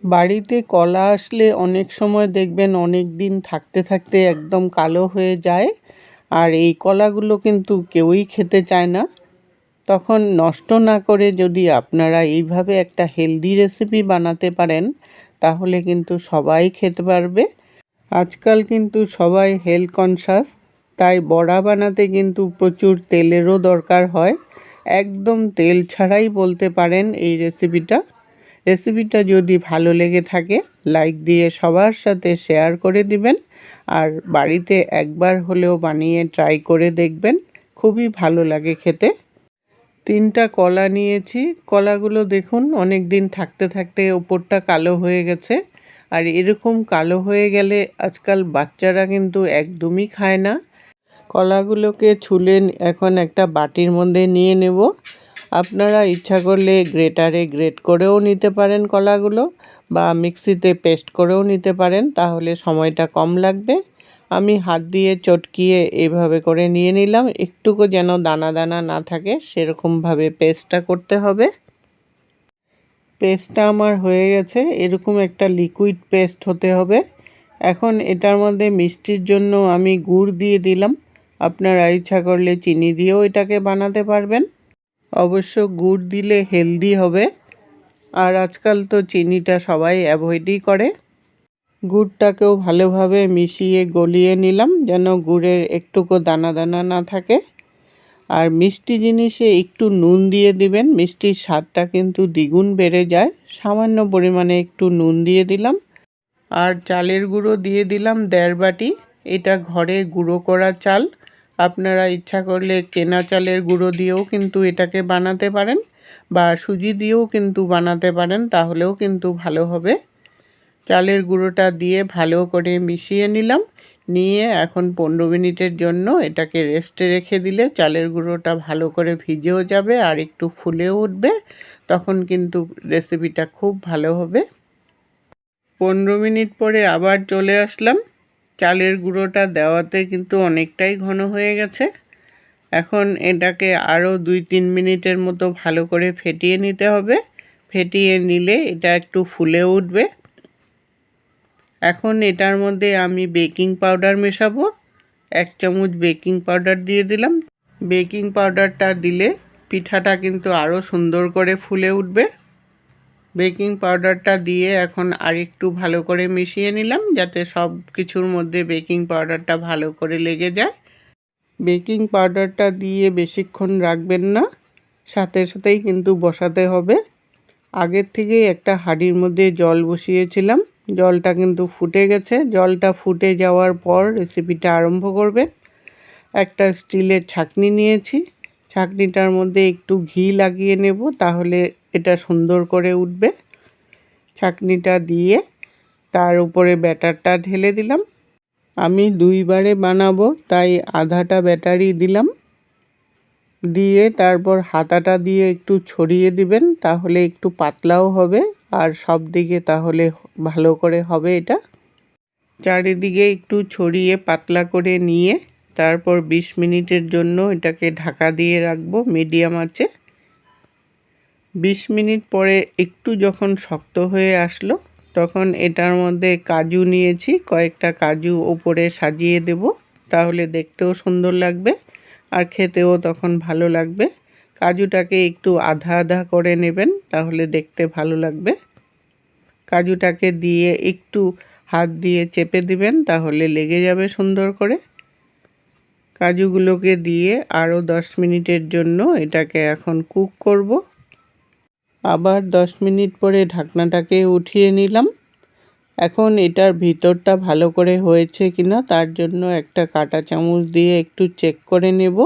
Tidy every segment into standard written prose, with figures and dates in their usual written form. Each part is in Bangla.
বাড়িতে কলা আসলে অনেক সময় দেখবেন অনেক দিন থাকতে থাকতে একদম কালো হয়ে যায়। আর এই কলাগুলো কিন্তু কেউই খেতে চায় না। তখন নষ্ট না করে যদি আপনারা এইভাবে একটা হেলদি রেসিপি বানাতে পারেন, তাহলে কিন্তু সবাই খেতে পারবে। আজকাল কিন্তু সবাই হেলথ কনসাস, তাই বড়া বানাতে কিন্তু প্রচুর তেলেরও দরকার হয়। একদম তেল ছাড়াই বলতে পারেন এই রেসিপিটা যদি ভালো লেগে থাকে লাইক দিয়ে সবার সাথে শেয়ার করে দিবেন। আর বাড়িতে একবার হলেও বানিয়ে ট্রাই করে দেখবেন, খুবই ভালো লাগে খেতে। 3টা কলা নিয়েছি। কলাগুলো দেখুন অনেক দিন থাকতে থাকতে ওপরটা কালো হয়ে গেছে। আর এরকম কালো হয়ে গেলে আজকাল বাচ্চারা কিন্তু একদমই খায় না। কলাগুলোকে ছুলে এখন একটা বাটির মধ্যে নিয়ে নেব। আপনারা ইচ্ছা করলে গ্রেটারে গ্রেট করেও নিতে পারেন কলাগুলো, বা মিক্সিতে পেস্ট করেও নিতে পারেন, তাহলে সময়টা কম লাগবে। আমি হাত দিয়ে চটকিয়ে এভাবে করে নিয়ে নিলাম, একটুকু যেন দানা দানা না থাকে সেরকমভাবে পেস্টটা করতে হবে। পেস্টটা আমার হয়ে গেছে, এরকম একটা লিকুইড পেস্ট হতে হবে। এখন এটার মধ্যে মিষ্টির জন্য আমি গুড় দিয়ে দিলাম। আপনারা ইচ্ছা করলে চিনি দিয়েও এটাকে বানাতে পারবেন। অবশ্য গুড় দিলে হেলদি হবে, আর আজকাল তো চিনিটা সবাই অ্যাভয়েডই করে। গুড়টাকেও ভালোভাবে মিশিয়ে গলিয়ে নিলাম, যেন গুড়ের একটুকু দানা দানা না থাকে। আর মিষ্টি জিনিসে একটু নুন দিয়ে দিবেন, মিষ্টির স্বাদটা কিন্তু দ্বিগুণ বেড়ে যায়। সামান্য পরিমাণে একটু নুন দিয়ে দিলাম। আর চালের গুঁড়ো দিয়ে দিলাম 1.5 বাটি। এটা ঘরে গুঁড়ো করা চাল। আপনারা ইচ্ছা করলে কেনা চালের গুঁড়ো দিয়েও কিন্তু এটাকে বানাতে পারেন, বা সুজি দিয়েও কিন্তু বানাতে পারেন, তাহলেও কিন্তু ভালো হবে। চালের গুঁড়োটা দিয়ে ভালো করে মিশিয়ে নিলাম। নিয়ে এখন 15 মিনিটের জন্য এটাকে রেস্টে রেখে দিলে চালের গুঁড়োটা ভালো করে ভিজেও যাবে আর একটু ফুলেও উঠবে। তখন কিন্তু রেসিপিটা খুব ভালো হবে। 15 মিনিট পরে আবার চলে আসলাম। চালের গুঁড়োটা দেওয়াতে কিন্তু অনেকটাই ঘন হয়ে গেছে। এখন এটাকে আরও 2-3 মিনিটের মতো ভালো করে ফেটিয়ে নিতে হবে। ফেটিয়ে নিলে এটা একটু ফুলে উঠবে। এখন এটার মধ্যে আমি বেকিং পাউডার মেশাবো। 1 চামচ বেকিং পাউডার দিয়ে দিলাম। বেকিং পাউডারটা দিলে পিঠাটা কিন্তু আরও সুন্দর করে ফুলে উঠবে। বেকিং পাউডারটা দিয়ে এখন আরেকটু ভালো করে মিশিয়ে নিলাম, যাতে সব কিছুর মধ্যে বেকিং পাউডারটা ভালো করে লেগে যায়। বেকিং পাউডারটা দিয়ে বেশিক্ষণ রাখবেন না, সাথে সাথেই কিন্তু বসাতে হবে। আগের থেকেই একটা হাঁড়ির মধ্যে জল বসিয়েছিলাম, জলটা কিন্তু ফুটে গেছে। জলটা ফুটে যাওয়ার পর রেসিপিটা আরম্ভ করবেন। একটা স্টিলের ছাঁকনি নিয়েছি, ছাঁকনিটার মধ্যে একটু ঘি লাগিয়ে নেব, তাহলে এটা সুন্দর করে উঠবে। ছাঁকনিটা দিয়ে তার উপরে ব্যাটারটা ঢেলে দিলাম। আমি 2 বারে বানাবো, তাই আধাটা ব্যাটারি দিলাম। দিয়ে তারপর হাতাটা দিয়ে একটু ছড়িয়ে দিবেন, তাহলে একটু পাতলাও হবে আর সব দিকে তাহলে ভালো করে হবে এটা। চারিদিকে একটু ছড়িয়ে পাতলা করে নিয়ে তারপর 20 মিনিটের জন্য এটাকে ঢাকা দিয়ে রাখবো মিডিয়াম আঁচে। 20 মিনিট পরে একটু যখন শক্ত হয়ে আসলো, তখন এটার মধ্যে কাজু নিয়েছি, কয়েকটা কাজু ওপরে সাজিয়ে দেব, তাহলে দেখতেও সুন্দর লাগবে আর খেতেও তখন ভালো লাগবে। কাজুটাকে একটু আধা আধা করে নেবেন, তাহলে দেখতে ভালো লাগবে। কাজুটাকে দিয়ে একটু হাত দিয়ে চেপে দিবেন, তাহলে লেগে যাবে সুন্দর করে। কাজুগুলোকে দিয়ে আরও 10 মিনিটের জন্য এটাকে এখন কুক করব। আবার 10 মিনিট পরে ঢাকনাটাকে উঠিয়ে নিলাম। এখন এটার ভিতরটা ভালো করে হয়েছে কিনা তার জন্য একটা কাঁটা চামচ দিয়ে একটু চেক করে নেব।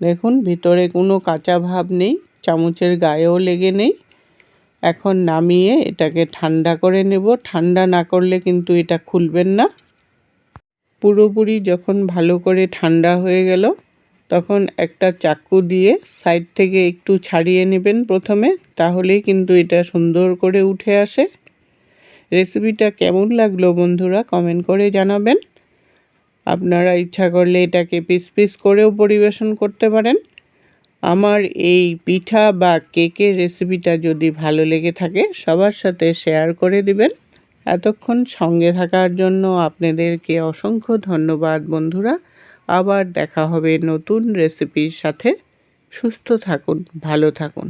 দেখুন ভিতরে কোনো কাঁচা ভাব নেই, চামচের গায়েও লেগে নেই। এখন নামিয়ে এটাকে ঠান্ডা করে নেব। ঠান্ডা না করলে কিন্তু এটা খুলবেন না। পুরোপুরি যখন ভালো করে ঠান্ডা হয়ে গেল, তখন একটা চাকু দিয়ে সাইড থেকে একটু ছাড়িয়ে নেবেন প্রথমে, তাহলেই কিন্তু এটা সুন্দর করে উঠে আসে। রেসিপিটা কেমন লাগলো বন্ধুরা কমেন্ট করে জানাবেন। আপনারা ইচ্ছা করলে এটাকে পিস পিস করেও পরিবেশন করতে পারেন। আমার এই পিঠা বা কেকের রেসিপিটা যদি ভালো লেগে থাকে সবার সাথে শেয়ার করে দিবেন। এতক্ষণ সঙ্গে থাকার জন্য আপনাদেরকে অসংখ্য ধন্যবাদ বন্ধুরা। আবার দেখা হবে নতুন রেসিপির সাথে। সুস্থ থাকুন, ভালো থাকুন।